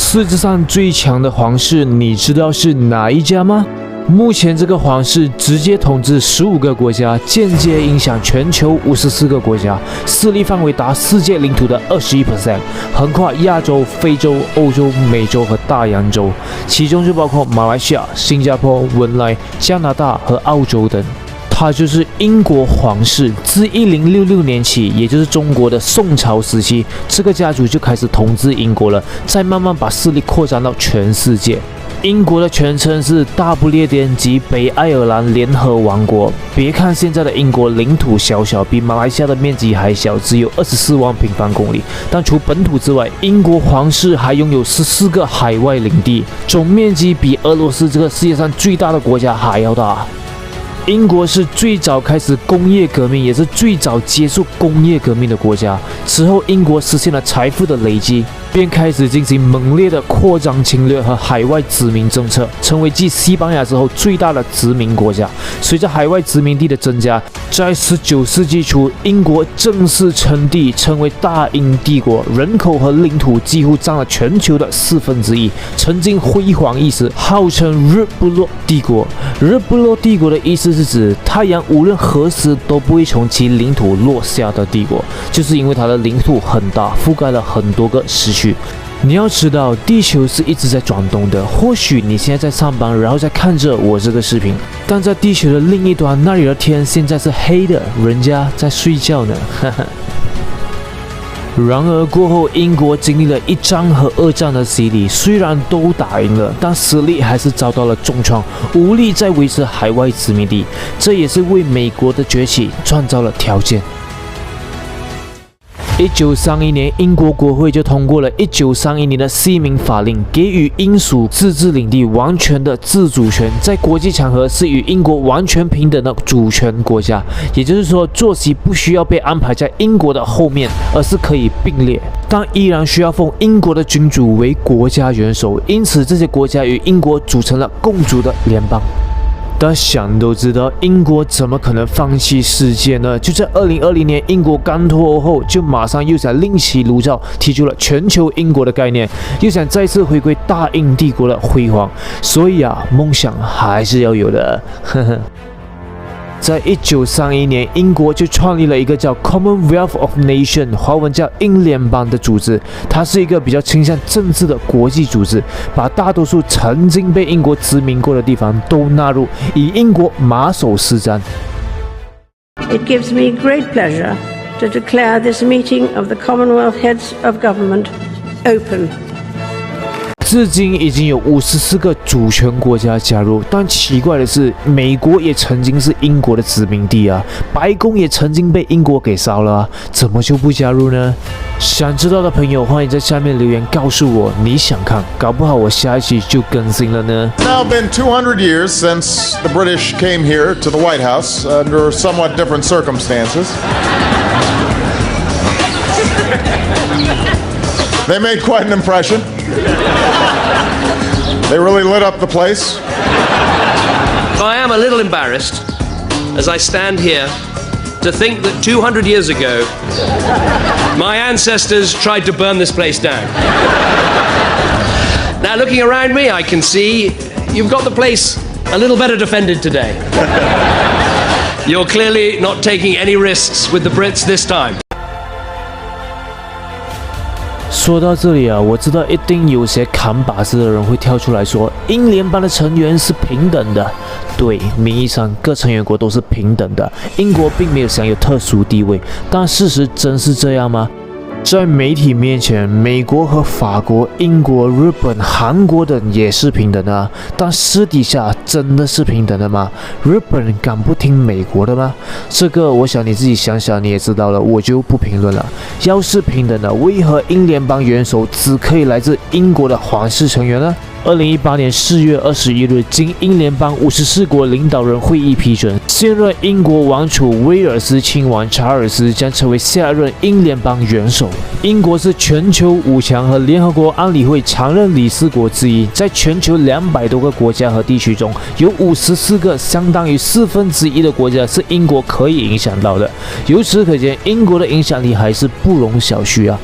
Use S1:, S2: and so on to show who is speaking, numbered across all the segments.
S1: 世界上最强的皇室，你知道是哪一家吗？目前这个皇室直接统治15个国家，间接影响全球54个国家，势力范围达世界领土的21%，横跨亚洲、非洲、欧洲、美洲和大洋洲，其中就包括马来西亚、新加坡、文莱、加拿大和澳洲等。它就是英国皇室，自1066年起，也就是中国的宋朝时期，这个家族就开始统治英国了，再慢慢把势力扩张到全世界。英国的全称是大不列颠及北爱尔兰联合王国。别看现在的英国领土小小，比马来西亚的面积还小，只有24万平方公里。但除本土之外，英国皇室还拥有14个海外领地，总面积比俄罗斯这个世界上最大的国家还要大。英国是最早开始工业革命，也是最早结束工业革命的国家。此后，英国实现了财富的累积，便开始进行猛烈的扩张侵略和海外殖民政策，成为继西班牙之后最大的殖民国家。随着海外殖民地的增加，在19世纪初，英国正式称帝，成为大英帝国，人口和领土几乎占了全球的1/4，曾经辉煌一时，号称日不落帝国。日不落帝国的意思是指太阳无论何时都不会从其领土落下的帝国，就是因为它的领土很大，覆盖了很多个时区。你要知道，地球是一直在转动的。或许你现在在上班，然后在看着我这个视频，但在地球的另一端，那里的天现在是黑的，人家在睡觉呢。然而过后，英国经历了1战和2战的洗礼，虽然都打赢了，但实力还是遭到了重创，无力再维持海外殖民地，这也是为美国的崛起创造了条件。1931年，英国国会就通过了1931年的西敏法令，给予英属自治领地完全的自主权，在国际场合是与英国完全平等的主权国家。也就是说，坐席不需要被安排在英国的后面，而是可以并列，但依然需要奉英国的君主为国家元首。因此，这些国家与英国组成了共主的联邦。但想都知道，英国怎么可能放弃世界呢？就在2020年，英国刚脱欧后，就马上又想另起炉灶，提出了全球英国的概念，又想再次回归大英帝国的辉煌。所以啊，梦想还是要有的，呵呵。在1931年，英国就创立了一个叫 Commonwealth of Nations， 华文叫英联邦的组织。它是一个比较倾向政治的国际组织，把大多数曾经被英国殖民过的地方都纳入，以英国马首是瞻。
S2: It gives me great pleasure to declare this meeting of the Commonwealth Heads of Government open.
S1: 至今已经有54个主权国家加入，但奇怪的是，美国也曾经是英国的殖民地啊，白宫也曾经被英国给烧了啊，怎么就不加入呢？想知道的朋友，欢迎在下面留言告诉我你想看，搞不好我下一期就更新了呢。
S3: It's now been 200 years since the British came here to the White House under somewhat different circumstances. They made quite an impression. They really lit up the place.
S4: I am a little embarrassed as I stand here to think that 200 years ago my ancestors tried to burn this place down. Now looking around me, I can see you've got the place a little better defended today. You're clearly not taking any risks with the Brits this time.
S1: 说到这里啊，我知道一定有些扛把子的人会跳出来说，英联邦的成员是平等的。对，名义上各成员国都是平等的，英国并没有享有特殊地位，但事实真是这样吗？在媒体面前，美国和法国、英国、日本、韩国等也是平等的啊，但私底下真的是平等的吗？日本敢不听美国的吗？这个我想你自己想想你也知道了，我就不评论了。要是平等的，为何英联邦元首只可以来自英国的皇室成员呢？2018年4月21日，经英联邦54国领导人会议批准，现任英国王储威尔斯亲王查尔斯将成为下任英联邦元首。英国是全球5强和联合国安理会常任理事国之一，在全球200多个国家和地区中，有54个，相当于1/4的国家是英国可以影响到的。由此可见，英国的影响力还是不容小觑啊。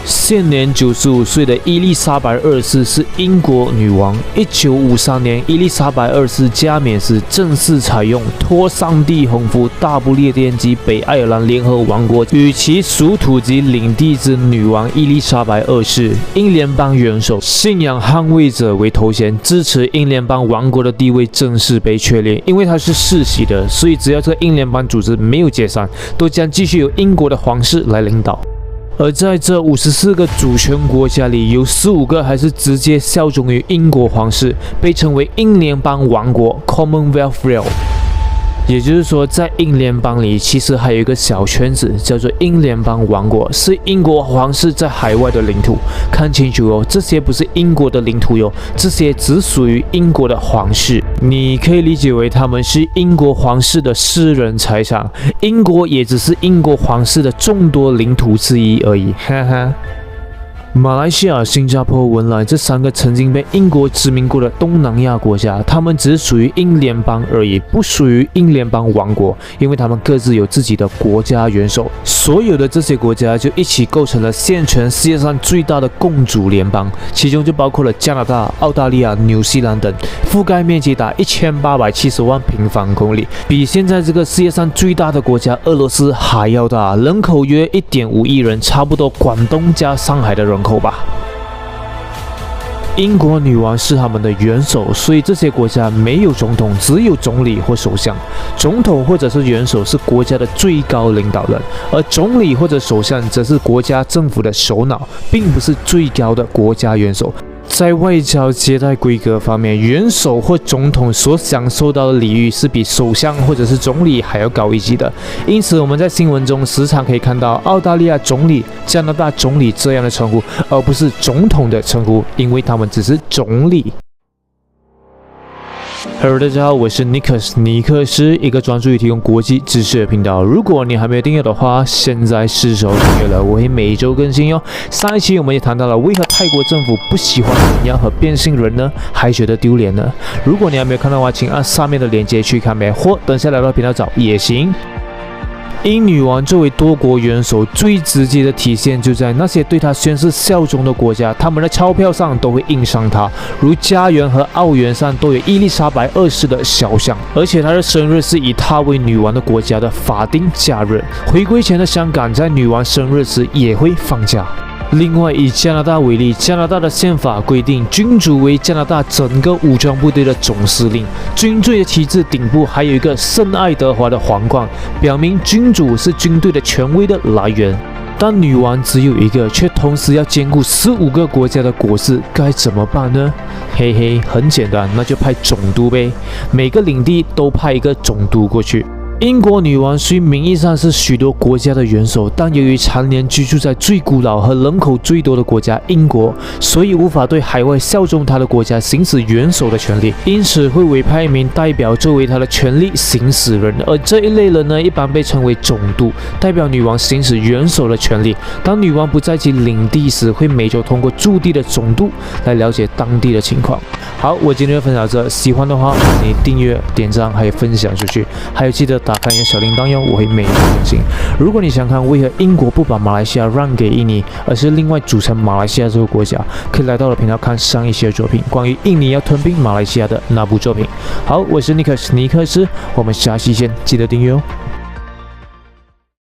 S1: 现年95岁的伊丽莎白二世是英国女王。1953年，伊丽莎白二世加冕时正式采用托上帝洪福大不列颠及北爱尔兰联合王国与其属土及领地之女王伊丽莎白二世、英联邦元首、信仰捍卫者为头衔，支持英联邦王国的地位正式被确立。因为她是世袭的，所以只要这个英联邦组织没有解散，都将继续由英国的皇室来领导。而在这54个主权国家里，有15个还是直接效忠于英国皇室，被称为英联邦王国 （Commonwealth Realm）。也就是说，在英联邦里，其实还有一个小圈子，叫做英联邦王国，是英国皇室在海外的领土。看清楚哦，这些不是英国的领土哟，这些只属于英国的皇室。你可以理解为他们是英国皇室的私人财产，英国也只是英国皇室的众多领土之一而已，哈哈。马来西亚、新加坡、文莱这3个曾经被英国殖民过的东南亚国家，他们只属于英联邦而已，不属于英联邦王国，因为他们各自有自己的国家元首。所有的这些国家就一起构成了现全世界上最大的共主联邦，其中就包括了加拿大、澳大利亚、纽西兰等，覆盖面积达1870万平方公里，比现在这个世界上最大的国家俄罗斯还要大，人口约1.5亿人，差不多广东加上海的人口吧。英国女王是他们的元首，所以这些国家没有总统，只有总理或首相。总统或者是元首是国家的最高领导人，而总理或者首相则是国家政府的首脑，并不是最高的国家元首。在外交接待规格方面，元首或总统所享受到的礼遇是比首相或者是总理还要高一级的。因此，我们在新闻中时常可以看到澳大利亚总理、加拿大总理这样的称呼，而不是总统的称呼，因为他们只是总理。Hello， 大家好，我是尼克斯，一个专注于提供国际知识的频道。如果你还没有订阅的话，现在是时候订阅了，我会每周更新哟。上一期我们也谈到了为何泰国政府不喜欢人妖和变性人呢，还觉得丢脸呢？如果你还没有看到的话，请按上面的链接去看呗，或等下来到频道找也行。英女王作为多国元首，最直接的体现就在那些对她宣誓效忠的国家，他们的钞票上都会印上她，如加元和澳元上都有伊丽莎白二世的肖像，而且她的生日是以她为女王的国家的法定假日。回归前的香港在女王生日时也会放假。另外，以加拿大为例，加拿大的宪法规定，君主为加拿大整个武装部队的总司令。军队的旗帜顶部还有一个圣爱德华的皇冠，表明君主是军队的权威的来源。但女王只有一个，却同时要兼顾15个国家的国事，该怎么办呢？嘿嘿，很简单，那就派总督呗，每个领地都派一个总督过去。英国女王虽名义上是许多国家的元首，但由于常年居住在最古老和人口最多的国家英国，所以无法对海外效忠她的国家行使元首的权利，因此会委派一名代表作为她的权力行使人，而这一类人呢，一般被称为总督，代表女王行使元首的权利。当女王不在其领地时，会每周通过驻地的总督来了解当地的情况。好，我今天就分享到这，喜欢的话欢迎订阅、点赞还有分享出去，还有记得打开你的小铃铛哟，我会每天更新。如果你想看为何英国不把马来西亚让给印尼，而是另外组成马来西亚这个国家，可以来到我的频道看上一期的作品，关于印尼要吞并马来西亚的那部作品。好，我是尼克斯，我们下期见，记得订阅哦。